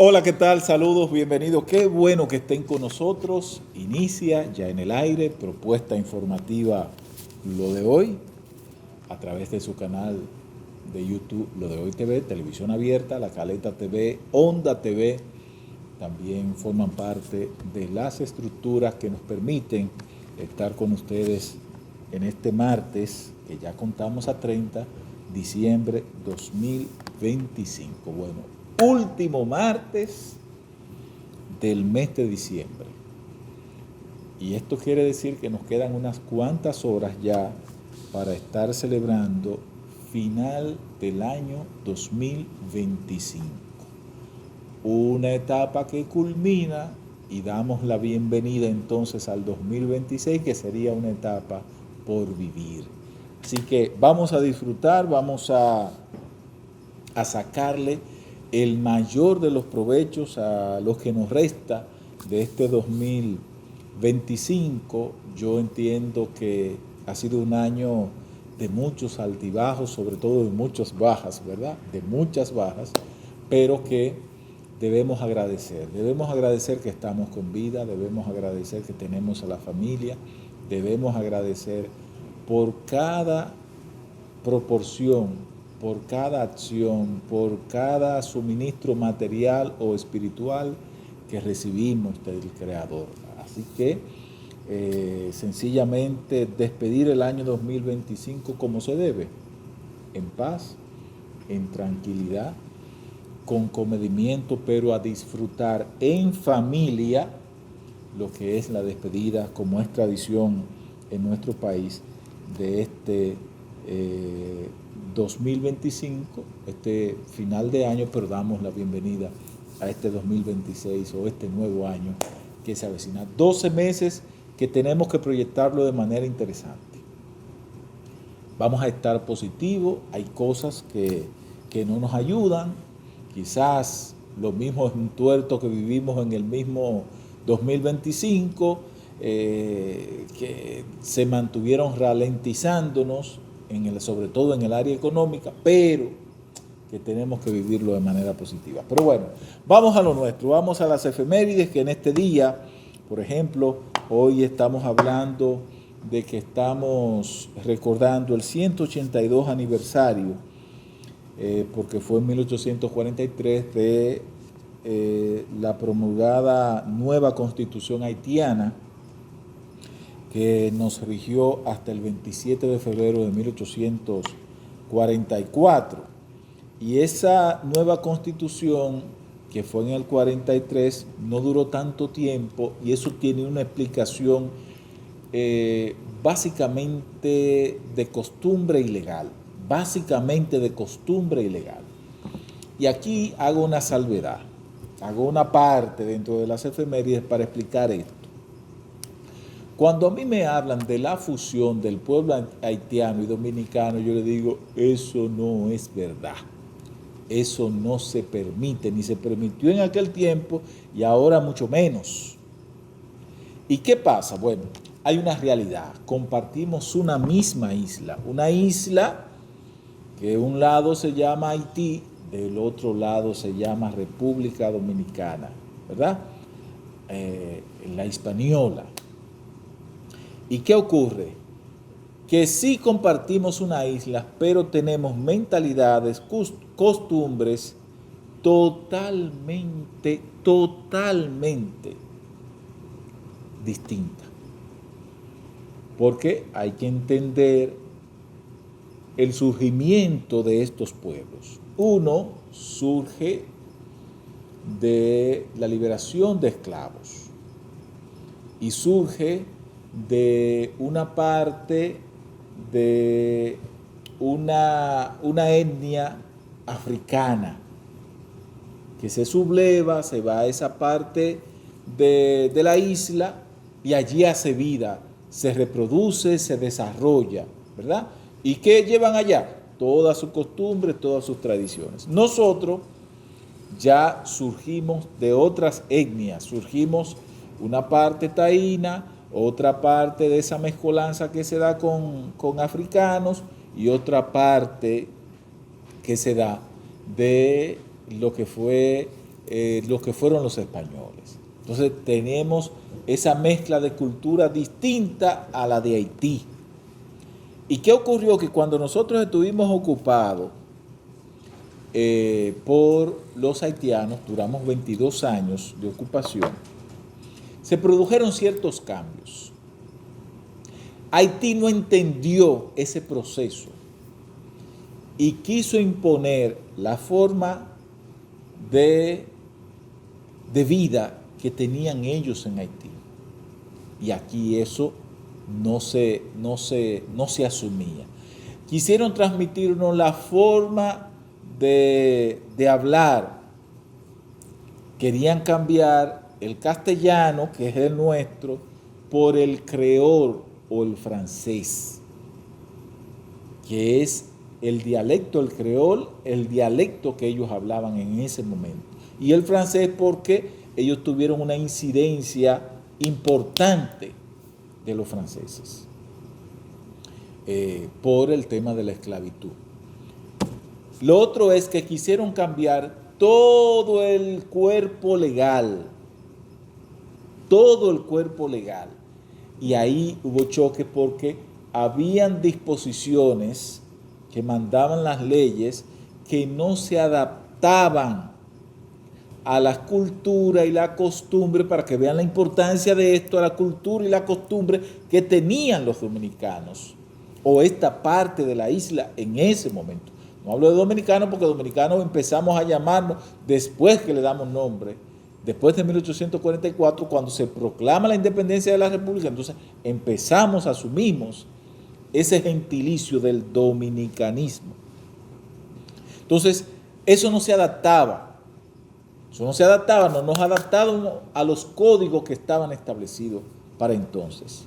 Hola, ¿qué tal? Saludos, bienvenidos. Qué bueno que estén con nosotros. Inicia ya en el aire, propuesta informativa Lo de Hoy, a través de su canal de YouTube Lo de Hoy TV, Televisión Abierta, La Caleta TV, Onda TV. También forman parte de las estructuras que nos permiten estar con ustedes en este martes, que ya contamos a 30 diciembre 2025. Bueno, último martes del mes de diciembre. Y esto quiere decir que nos quedan unas cuantas horas ya para estar celebrando final del año 2025. Una etapa que culmina y damos la bienvenida entonces al 2026, que sería una etapa por vivir. Así que vamos a disfrutar, vamos a sacarle el mayor de los provechos a los que nos resta de este 2025. Yo entiendo que ha sido un año de muchos altibajos, sobre todo de muchas bajas, ¿verdad? De muchas bajas, pero que debemos agradecer que estamos con vida, debemos agradecer que tenemos a la familia, debemos agradecer por cada proporción, por cada acción, por cada suministro material o espiritual que recibimos del Creador. Así que sencillamente despedir el año 2025 como se debe, en paz, en tranquilidad, con comedimiento, pero a disfrutar en familia lo que es la despedida, como es tradición en nuestro país, de este 2025, este final de año, pero damos la bienvenida a este 2026 o este nuevo año que se avecina. 12 meses que tenemos que proyectarlo de manera interesante. Vamos a estar positivos, hay cosas que no nos ayudan. Quizás los mismos entuertos que vivimos en el mismo 2025, que se mantuvieron ralentizándonos, sobre todo en el área económica, pero que tenemos que vivirlo de manera positiva. Pero bueno, vamos a lo nuestro, vamos a las efemérides, que en este día, por ejemplo, hoy estamos hablando de que estamos recordando el 182 aniversario, porque fue en 1843 de la promulgada nueva constitución haitiana, que nos rigió hasta el 27 de febrero de 1844. Y esa nueva constitución, que fue en el 43, no duró tanto tiempo, y eso tiene una explicación básicamente de costumbre ilegal. Básicamente de costumbre ilegal. Y aquí hago una salvedad, hago una parte dentro de las efemérides para explicar esto. Cuando a mí me hablan de la fusión del pueblo haitiano y dominicano, yo le digo, eso no es verdad. Eso no se permite, ni se permitió en aquel tiempo y ahora mucho menos. ¿Y qué pasa? Bueno, hay una realidad. Compartimos una misma isla. Una isla que de un lado se llama Haití, del otro lado se llama República Dominicana, ¿verdad? La Hispaniola. ¿Y qué ocurre? Que sí compartimos una isla, pero tenemos mentalidades, costumbres totalmente distintas. Porque hay que entender el surgimiento de estos pueblos. Uno surge de la liberación de esclavos y surge de una parte de una etnia africana que se subleva, se va a esa parte de la isla y allí hace vida, se reproduce, se desarrolla, ¿verdad? ¿Y qué llevan allá? Todas sus costumbres, todas sus tradiciones. Nosotros ya surgimos de otras etnias, surgimos una parte taína, otra parte de esa mezcolanza que se da con africanos y otra parte que se da de lo que fue lo que fueron los españoles. Entonces tenemos esa mezcla de cultura distinta a la de Haití. ¿Y qué ocurrió? Que cuando nosotros estuvimos ocupados por los haitianos, duramos 22 años de ocupación, se produjeron ciertos cambios. Haití no entendió ese proceso y quiso imponer la forma de vida que tenían ellos en Haití. Y aquí eso no se asumía. Quisieron transmitirnos la forma de hablar. Querían cambiar el castellano, que es el nuestro, por el creol o el francés, que es el dialecto, el creol, el dialecto que ellos hablaban en ese momento. Y el francés porque ellos tuvieron una incidencia importante de los franceses por el tema de la esclavitud. Lo otro es que quisieron cambiar todo el cuerpo legal, y ahí hubo choque porque habían disposiciones que mandaban las leyes que no se adaptaban a la cultura y la costumbre, para que vean la importancia de esto, a la cultura y la costumbre que tenían los dominicanos o esta parte de la isla en ese momento. No hablo de dominicanos porque dominicanos empezamos a llamarnos después que le damos nombre, después de 1844, cuando se proclama la independencia de la República. Entonces empezamos, asumimos ese gentilicio del dominicanismo. Entonces eso no se adaptaba. No nos adaptábamos a los códigos que estaban establecidos para entonces.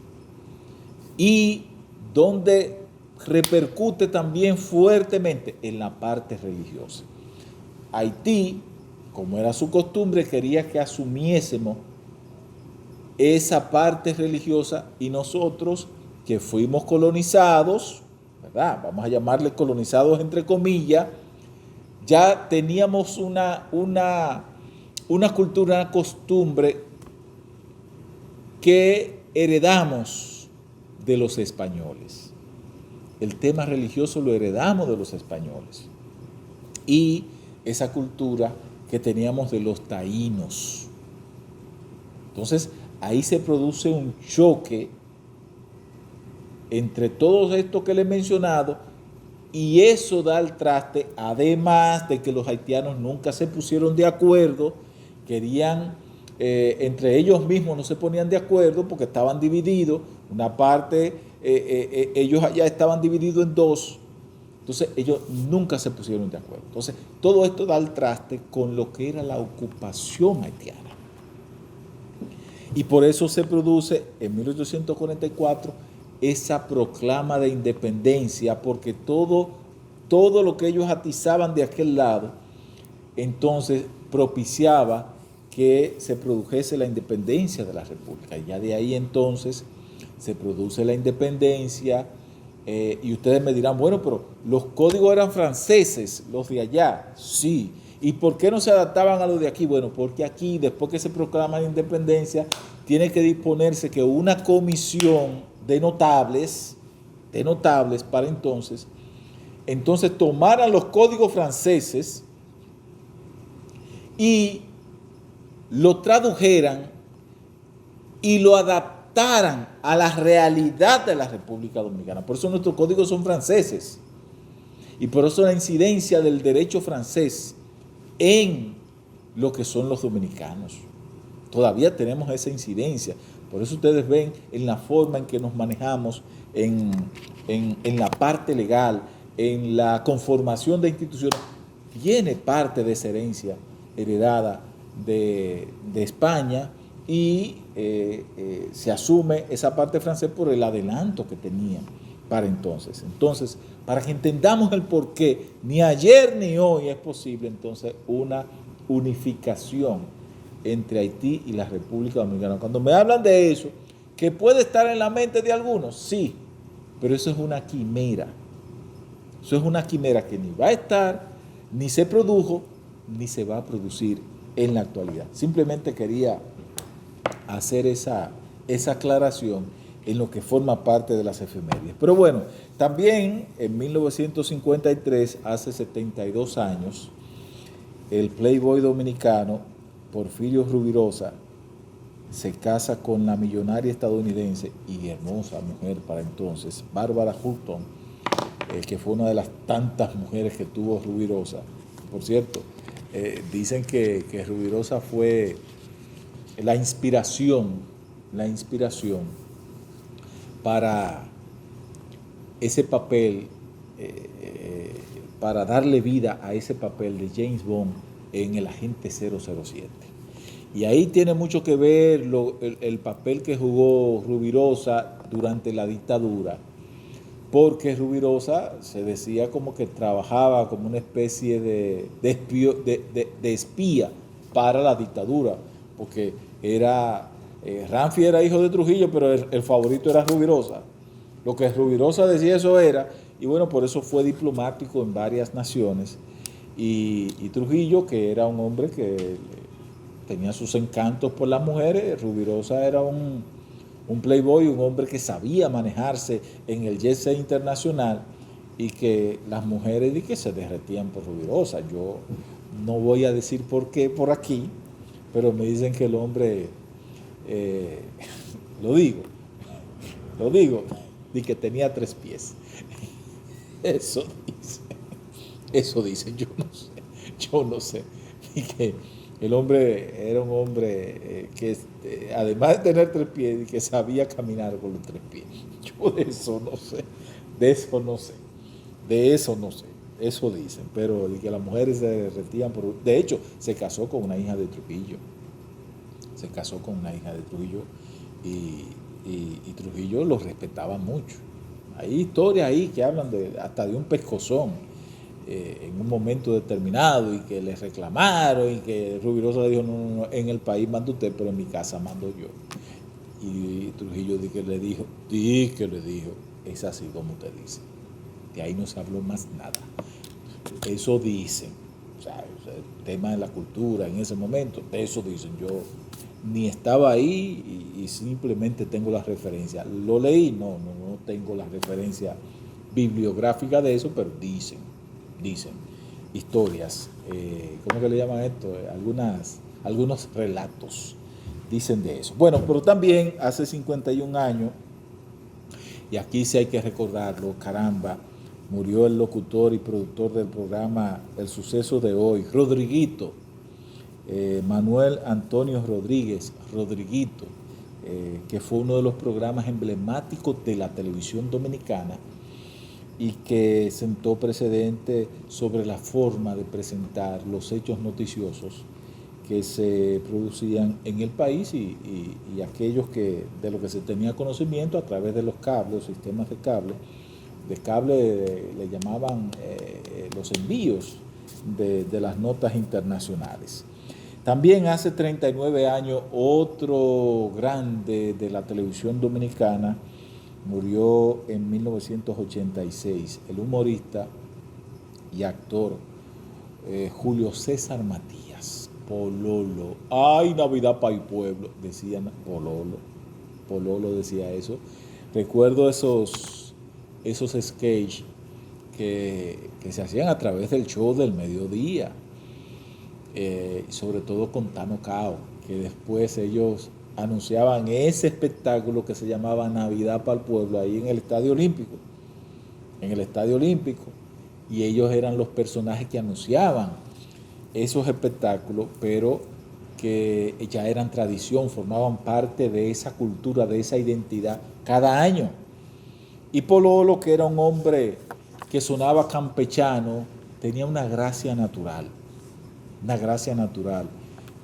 Y donde repercute también fuertemente en la parte religiosa. Haití, como era su costumbre, quería que asumiésemos esa parte religiosa, y nosotros que fuimos colonizados, ¿verdad? Vamos a llamarle colonizados entre comillas, ya teníamos una cultura, una costumbre que heredamos de los españoles. El tema religioso lo heredamos de los españoles. Y esa cultura que teníamos de los taínos. Entonces, ahí se produce un choque entre todos estos que les he mencionado, y eso da al traste, además de que los haitianos nunca se pusieron de acuerdo, querían, entre ellos mismos no se ponían de acuerdo porque estaban divididos, una parte, ellos allá estaban divididos en dos, entonces ellos nunca se pusieron de acuerdo. Entonces todo esto da al traste con lo que era la ocupación haitiana. Y por eso se produce en 1844 esa proclama de independencia, porque todo lo que ellos atizaban de aquel lado, entonces propiciaba que se produjese la independencia de la República. Y ya de ahí entonces se produce la independencia, y ustedes me dirán, bueno, pero los códigos eran franceses, los de allá. Sí. ¿Y por qué no se adaptaban a los de aquí? Bueno, porque aquí, después que se proclama la independencia, tiene que disponerse que una comisión de notables para entonces tomaran los códigos franceses y lo tradujeran y lo adaptaran a la realidad de la República Dominicana. Por eso nuestros códigos son franceses, y por eso la incidencia del derecho francés en lo que son los dominicanos. Todavía tenemos esa incidencia. Por eso ustedes ven en la forma en que nos manejamos en la parte legal, en la conformación de instituciones, tiene parte de esa herencia heredada de España, y se asume esa parte francesa por el adelanto que tenían para entonces. Entonces, para que entendamos el por qué, ni ayer ni hoy es posible entonces una unificación entre Haití y la República Dominicana. Cuando me hablan de eso, que puede estar en la mente de algunos, sí, pero eso es una quimera. Eso es una quimera que ni va a estar, ni se produjo, ni se va a producir en la actualidad. Simplemente quería hacer esa aclaración en lo que forma parte de las efemérides. Pero bueno, también en 1953, hace 72 años, el playboy dominicano Porfirio Rubirosa se casa con la millonaria estadounidense y hermosa mujer para entonces, Bárbara Hutton, que fue una de las tantas mujeres que tuvo Rubirosa. Por cierto, dicen que Rubirosa fue la inspiración para ese papel, para darle vida a ese papel de James Bond en El Agente 007. Y ahí tiene mucho que ver el papel que jugó Rubirosa durante la dictadura, porque Rubirosa se decía como que trabajaba como una especie de espía para la dictadura, porque Ramfi era hijo de Trujillo, pero el favorito era Rubirosa. Lo que Rubirosa decía eso era, y bueno, por eso fue diplomático en varias naciones. Y Trujillo, que era un hombre que tenía sus encantos por las mujeres, Rubirosa era un playboy, un hombre que sabía manejarse en el jet set internacional y que las mujeres que se derretían por Rubirosa. Yo no voy a decir por qué por aquí, pero me dicen que el hombre, lo digo, y que tenía 3 pies. Eso dicen, yo no sé. Y que el hombre era un hombre que además de tener 3 pies, y que sabía caminar con los 3 pies. Yo de eso no sé, eso dicen, pero de que las mujeres se derretían por... De hecho, se casó con una hija de Trujillo, y Trujillo lo respetaba mucho. Hay historias ahí que hablan hasta de un pescozón en un momento determinado y que le reclamaron y que Rubirosa le dijo, no, en el país manda usted, pero en mi casa mando yo. Y Trujillo le dijo, es así como usted dice. De ahí no se habló más nada. Eso dicen. O sea, el tema de la cultura en ese momento, eso dicen. Yo ni estaba ahí y simplemente tengo la referencia. ¿Lo leí? No tengo la referencia bibliográfica de eso, pero dicen historias, ¿cómo que le llaman esto? Algunos relatos dicen de eso. Bueno, pero también hace 51 años, y aquí sí hay que recordarlo, caramba, murió el locutor y productor del programa El Suceso de Hoy, Rodriguito, Manuel Antonio Rodriguito, que fue uno de los programas emblemáticos de la televisión dominicana y que sentó precedente sobre la forma de presentar los hechos noticiosos que se producían en el país y aquellos de los que se tenía conocimiento a través de los cables, los sistemas de cable. Le llamaban los envíos de las notas internacionales. También hace 39 años, otro grande de la televisión dominicana murió en 1986, el humorista y actor Julio César Matías, Pololo. ¡Ay, Navidad para el pueblo! Decían Pololo decía eso. Recuerdo esos sketches que se hacían a través del show del mediodía, sobre todo con Tano Cao, que después ellos anunciaban ese espectáculo que se llamaba Navidad para el Pueblo ahí en el Estadio Olímpico, y ellos eran los personajes que anunciaban esos espectáculos, pero que ya eran tradición, formaban parte de esa cultura, de esa identidad cada año. Y Pololo, que era un hombre que sonaba campechano, tenía una gracia natural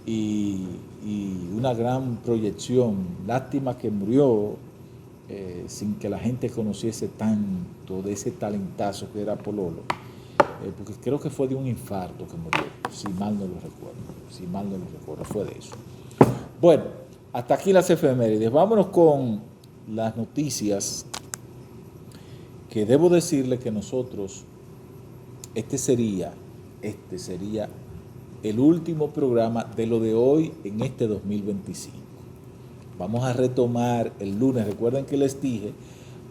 y una gran proyección. Lástima que murió sin que la gente conociese tanto de ese talentazo que era Pololo, porque creo que fue de un infarto que murió, si mal no lo recuerdo, fue de eso. Bueno, hasta aquí las efemérides. Vámonos con las noticias, que debo decirle que nosotros, este sería el último programa de lo de hoy en este 2025. Vamos a retomar el lunes. Recuerden que les dije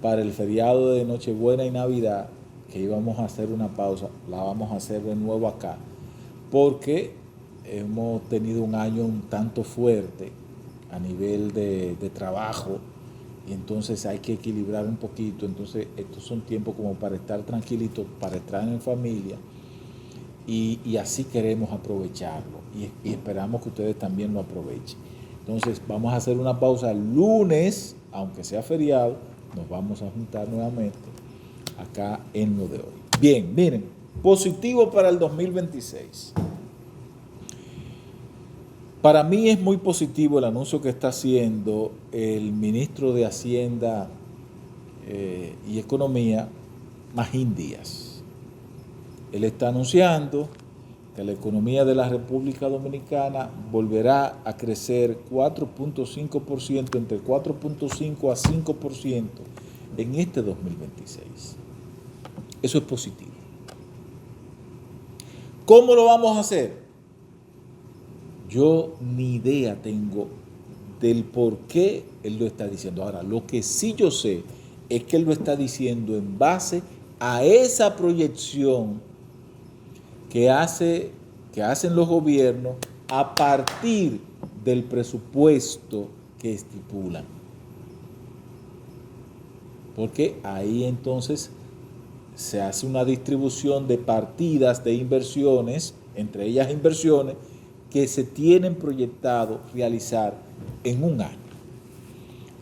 para el feriado de Nochebuena y Navidad que íbamos a hacer una pausa. La vamos a hacer de nuevo acá porque hemos tenido un año un tanto fuerte a nivel de trabajo y entonces hay que equilibrar un poquito. Entonces estos son tiempos como para estar tranquilitos, para estar en familia y así queremos aprovecharlo y esperamos que ustedes también lo aprovechen. Entonces vamos a hacer una pausa el lunes, aunque sea feriado, nos vamos a juntar nuevamente acá en lo de hoy. Bien, miren, positivo para el 2026. Para mí es muy positivo el anuncio que está haciendo el ministro de Hacienda y Economía, Magín Díaz. Él está anunciando que la economía de la República Dominicana volverá a crecer 4.5%, entre 4.5 a 5% en este 2026. Eso es positivo. ¿Cómo lo vamos a hacer? Yo ni idea tengo del por qué él lo está diciendo. Ahora, lo que sí yo sé es que él lo está diciendo en base a esa proyección que hacen los gobiernos a partir del presupuesto que estipulan. Porque ahí entonces se hace una distribución de partidas de inversiones, entre ellas inversiones, que se tienen proyectado realizar en un año.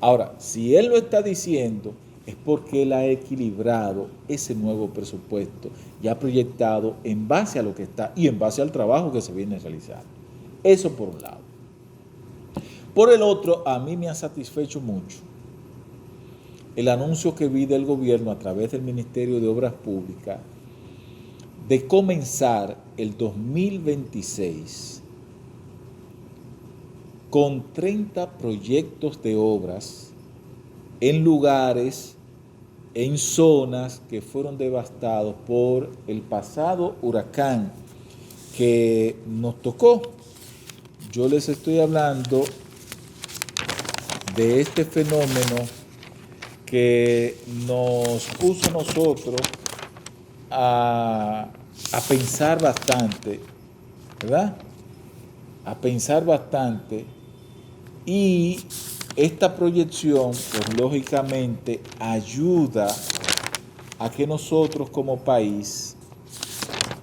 Ahora, si él lo está diciendo, es porque él ha equilibrado ese nuevo presupuesto y ha proyectado en base a lo que está y en base al trabajo que se viene realizando. Eso por un lado. Por el otro, a mí me ha satisfecho mucho el anuncio que vi del gobierno a través del Ministerio de Obras Públicas de comenzar el 2026 con 30 proyectos de obras en lugares, en zonas que fueron devastados por el pasado huracán que nos tocó. Yo les estoy hablando de este fenómeno que nos puso a nosotros a pensar bastante, ¿verdad? A pensar bastante. Y esta proyección, pues lógicamente, ayuda a que nosotros como país,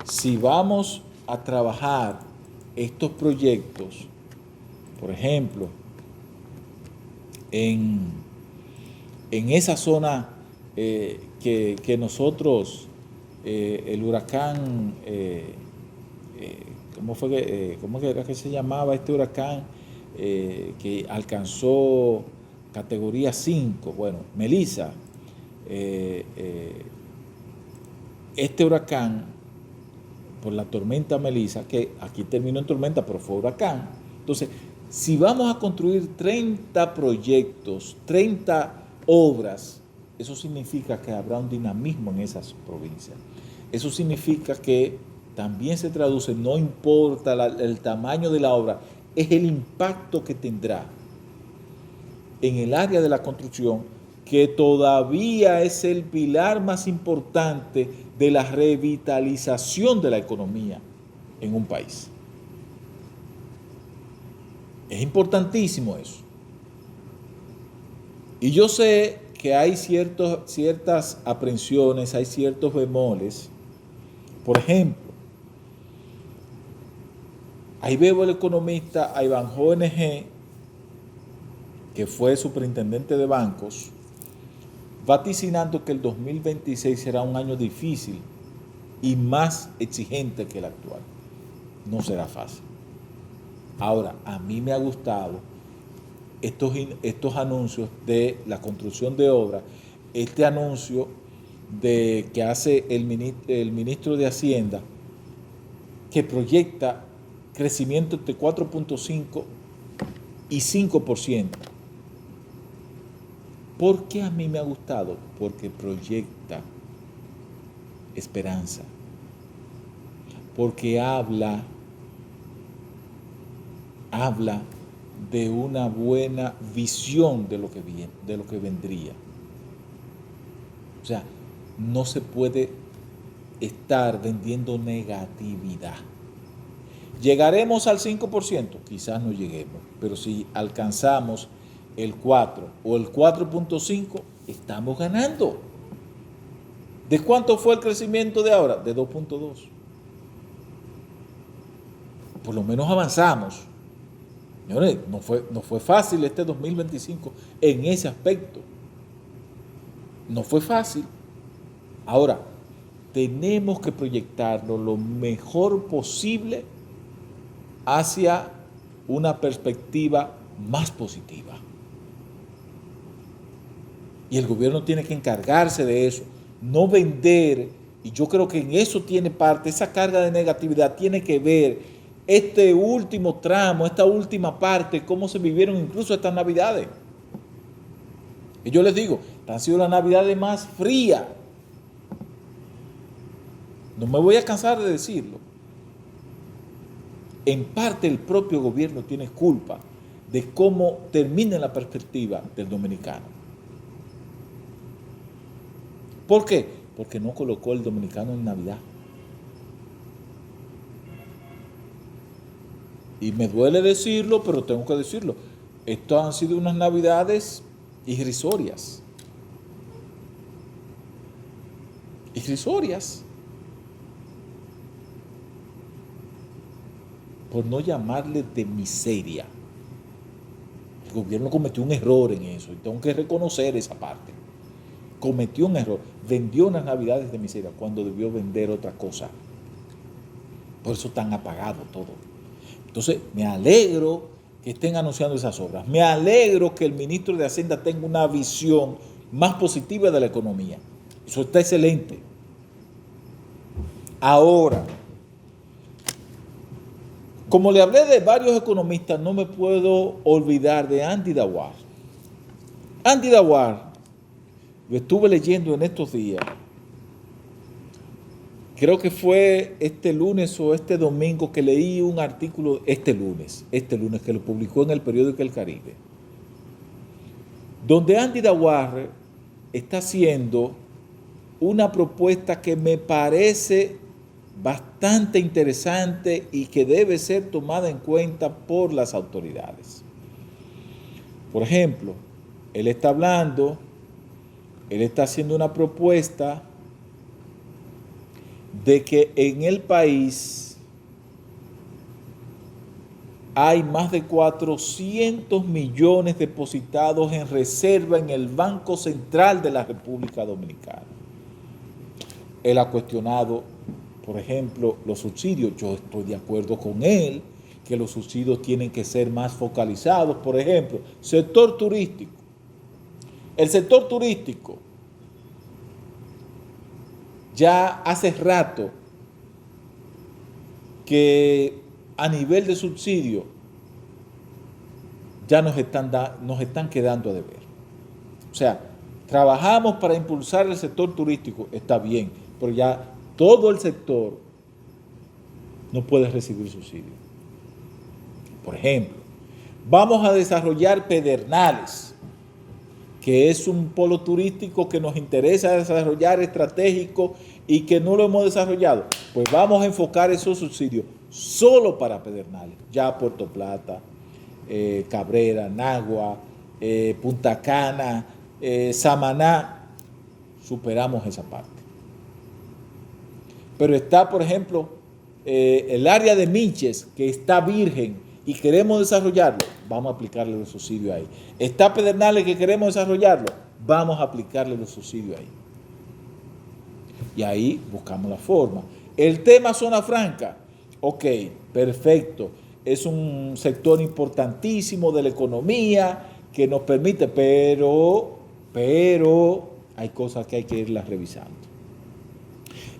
si vamos a trabajar estos proyectos, por ejemplo, en esa zona que nosotros, el huracán, ¿cómo era que se llamaba este huracán? Que alcanzó categoría 5, bueno, Melissa, este huracán, por la tormenta Melissa, que aquí terminó en tormenta, pero fue huracán. Entonces, si vamos a construir 30 proyectos, 30 obras, eso significa que habrá un dinamismo en esas provincias. Eso significa que también se traduce, no importa el tamaño de la obra, es el impacto que tendrá en el área de la construcción, que todavía es el pilar más importante de la revitalización de la economía en un país. Es importantísimo eso. Y yo sé que hay ciertas aprensiones, hay ciertos bemoles. Por ejemplo, ahí veo el economista Ivanhoe NG, que fue superintendente de bancos, vaticinando que el 2026 será un año difícil y más exigente que el actual. No será fácil. Ahora, a mí me ha gustado estos anuncios de la construcción de obras, este anuncio que hace el ministro de Hacienda, que proyecta crecimiento entre 4.5 y 5%. ¿Por qué a mí me ha gustado? Porque proyecta esperanza, porque habla habla de una buena visión de lo que viene, de lo que vendría. O sea, no se puede estar vendiendo negatividad. ¿Llegaremos al 5%? Quizás no lleguemos, pero si alcanzamos el 4 o el 4.5, estamos ganando. ¿De cuánto fue el crecimiento de ahora? De 2.2. Por lo menos avanzamos. Señores, no fue fácil este 2025 en ese aspecto. No fue fácil. Ahora, tenemos que proyectarlo lo mejor posible hacia una perspectiva más positiva. Y el gobierno tiene que encargarse de eso, no vender, y yo creo que en eso tiene parte, esa carga de negatividad tiene que ver este último tramo, esta última parte, cómo se vivieron incluso estas navidades. Y yo les digo, han sido las navidades más frías. No me voy a cansar de decirlo. En parte el propio gobierno tiene culpa de cómo termina la perspectiva del dominicano. ¿Por qué? Porque no colocó el dominicano en Navidad. Y me duele decirlo, pero tengo que decirlo. Estas han sido unas Navidades irrisorias. Irrisorias. Por no llamarle de miseria. El gobierno cometió un error en eso y tengo que reconocer esa parte. Cometió un error, vendió unas navidades de miseria cuando debió vender otra cosa. Por eso tan apagado todo. Entonces, me alegro que estén anunciando esas obras. Me alegro que el ministro de Hacienda tenga una visión más positiva de la economía. Eso está excelente. Ahora, como le hablé de varios economistas, no me puedo olvidar de Andy Dawar. Andy Dawar, lo estuve leyendo en estos días. Creo que fue este lunes o este domingo que leí un artículo, este lunes que lo publicó en el periódico El Caribe, donde Andy Dawar está haciendo una propuesta que me parece bastante interesante y que debe ser tomada en cuenta por las autoridades. Por ejemplo, él está haciendo una propuesta de que en el país hay más de 400 millones depositados en reserva en el Banco Central de la República Dominicana. Él ha cuestionado, por ejemplo, los subsidios. Yo estoy de acuerdo con él que los subsidios tienen que ser más focalizados. Por ejemplo, sector turístico. El sector turístico ya hace rato que a nivel de subsidio ya nos están quedando a deber. O sea, trabajamos para impulsar el sector turístico, está bien, pero ya todo el sector no puede recibir subsidio. Por ejemplo, vamos a desarrollar Pedernales, que es un polo turístico que nos interesa desarrollar estratégico y que no lo hemos desarrollado. Pues vamos a enfocar esos subsidios solo para Pedernales, ya Puerto Plata, Cabrera, Nagua, Punta Cana, Samaná, superamos esa parte. Pero está, por ejemplo, el área de Miches, que está virgen y queremos desarrollarlo, vamos a aplicarle los subsidios ahí. Está Pedernales, que queremos desarrollarlo, vamos a aplicarle los subsidios ahí. Y ahí buscamos la forma. El tema zona franca, ok, perfecto. Es un sector importantísimo de la economía que nos permite, pero hay cosas que hay que irlas revisando.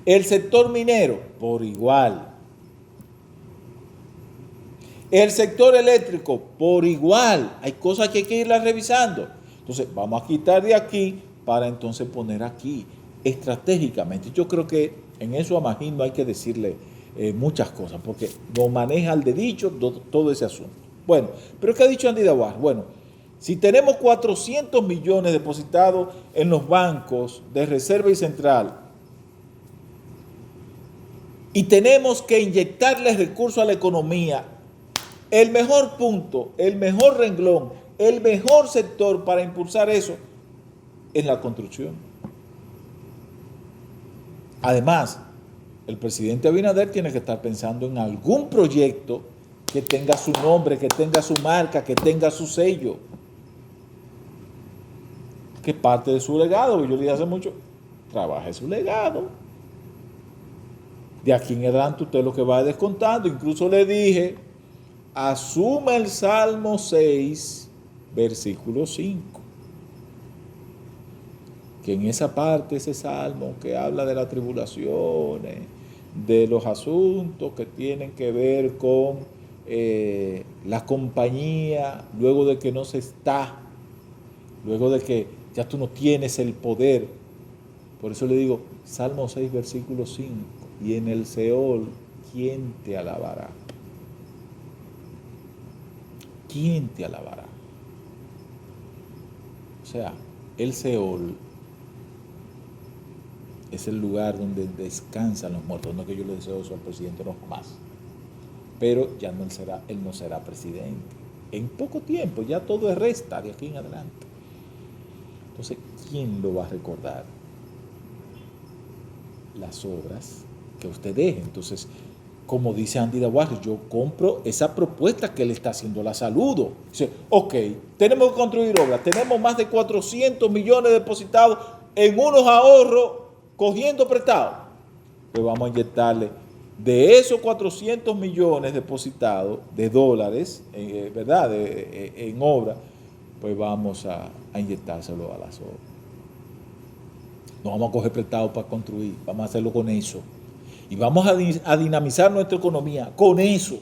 El sector minero, por igual. El sector eléctrico, por igual. Hay cosas que hay que irlas revisando. Entonces, vamos a quitar de aquí para entonces poner aquí, estratégicamente. Yo creo que en eso a Magín no hay que decirle muchas cosas, porque lo maneja al dedillo todo ese asunto. Bueno, pero ¿qué ha dicho Andy Daguarre? Bueno, si tenemos 400 millones depositados en los bancos de Reserva y Central y tenemos que inyectarle recursos a la economía, el mejor punto, el mejor renglón, el mejor sector para impulsar eso es la construcción. Además, el presidente Abinader tiene que estar pensando en algún proyecto que tenga su nombre, que tenga su marca, que tenga su sello, que es parte de su legado. Yo le dije hace mucho, trabaje su legado. De aquí en adelante usted lo que va descontando. Incluso le dije, asuma el Salmo 6, versículo 5. Que en esa parte, ese salmo que habla de las tribulaciones, de los asuntos que tienen que ver con la compañía, luego de que no se está, luego de que ya tú no tienes el poder. Por eso le digo, Salmo 6, versículo 5, y en el Seol, ¿quién te alabará? ¿Quién te alabará? O sea, el Seol es el lugar donde descansan los muertos. No que yo le deseo eso al presidente, no jamás. Pero ya no él no será presidente. En poco tiempo, ya todo es resta de aquí en adelante. Entonces, ¿quién lo va a recordar? Las obras que usted deje. Entonces, como dice Andy Daguarre, yo compro esa propuesta que él está haciendo, la saludo. Dice, ok, tenemos que construir obras, tenemos más de 400 millones depositados en unos ahorros cogiendo prestado. Pues vamos a inyectarle de esos 400 millones depositados de dólares, ¿verdad? En obra, pues vamos a inyectárselo a las obras. No vamos a coger prestado para construir, vamos a hacerlo con eso. Y vamos a dinamizar nuestra economía con eso.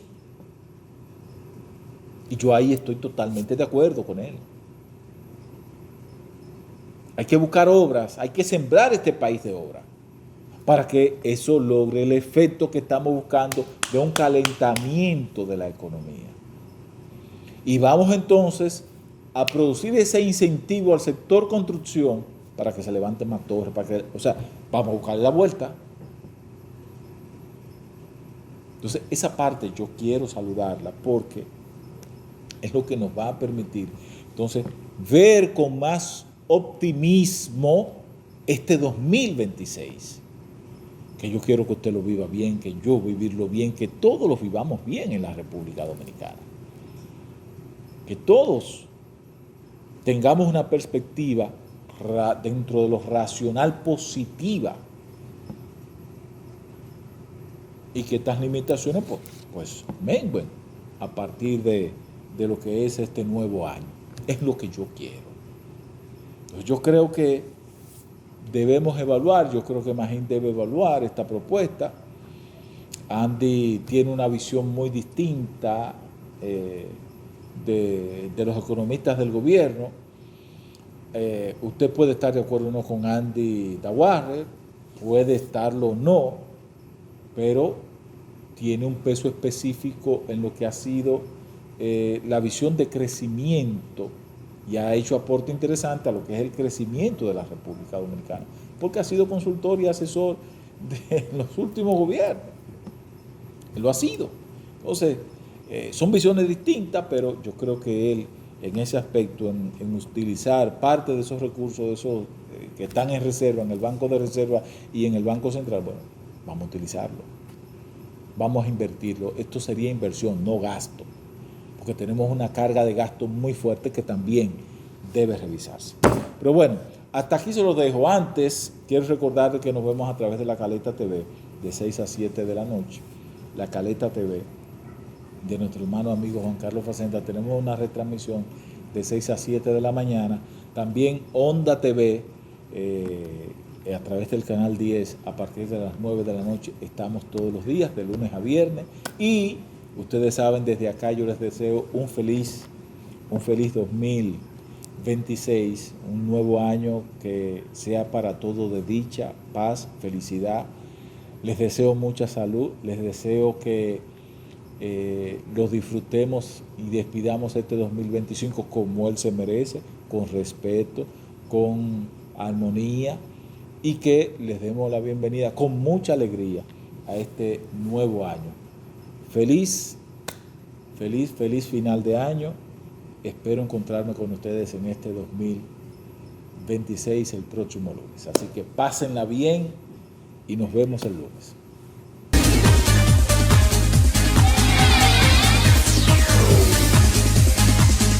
Y yo ahí estoy totalmente de acuerdo con él. Hay que buscar obras, hay que sembrar este país de obras para que eso logre el efecto que estamos buscando de un calentamiento de la economía. Y vamos entonces a producir ese incentivo al sector construcción para que se levanten más torres, o sea, vamos a buscar la vuelta. Entonces, esa parte yo quiero saludarla porque es lo que nos va a permitir, entonces, ver con más optimismo este 2026. Que yo quiero que usted lo viva bien, que yo vivirlo bien, que todos lo vivamos bien en la República Dominicana. Que todos tengamos una perspectiva dentro de lo racional positiva. Y que estas limitaciones pues menguen a partir de lo que es este nuevo año. Es lo que yo quiero. Entonces yo creo que debemos evaluar, yo creo que Magín debe evaluar esta propuesta. Andy tiene una visión muy distinta de los economistas del gobierno. Usted puede estar de acuerdo o no con Andy Daguarre, puede estarlo o no, pero tiene un peso específico en lo que ha sido la visión de crecimiento y ha hecho aporte interesante a lo que es el crecimiento de la República Dominicana, porque ha sido consultor y asesor de los últimos gobiernos. Lo ha sido. Entonces, son visiones distintas, pero yo creo que él, en ese aspecto, en utilizar parte de esos recursos, de esos que están en reserva, en el Banco de Reserva y en el Banco Central, bueno, vamos a utilizarlo. Vamos a invertirlo. Esto sería inversión, no gasto, porque tenemos una carga de gasto muy fuerte que también debe revisarse. Pero bueno, hasta aquí se los dejo. Antes, quiero recordarles que nos vemos a través de La Caleta TV, de 6 a 7 de la noche. La Caleta TV, de nuestro hermano amigo Juan Carlos Facenda. Tenemos una retransmisión de 6 a 7 de la mañana. También Onda TV, a través del canal 10, a partir de las 9 de la noche. Estamos todos los días, de lunes a viernes. Y ustedes saben, desde acá yo les deseo un feliz 2026, un nuevo año que sea para todo de dicha, paz, felicidad. Les deseo mucha salud, les deseo que los disfrutemos y despidamos este 2025 como Él se merece, con respeto, con armonía, y que les demos la bienvenida con mucha alegría a este nuevo año. Feliz final de año. Espero encontrarme con ustedes en este 2026 el próximo lunes. Así que pásenla bien y nos vemos el lunes.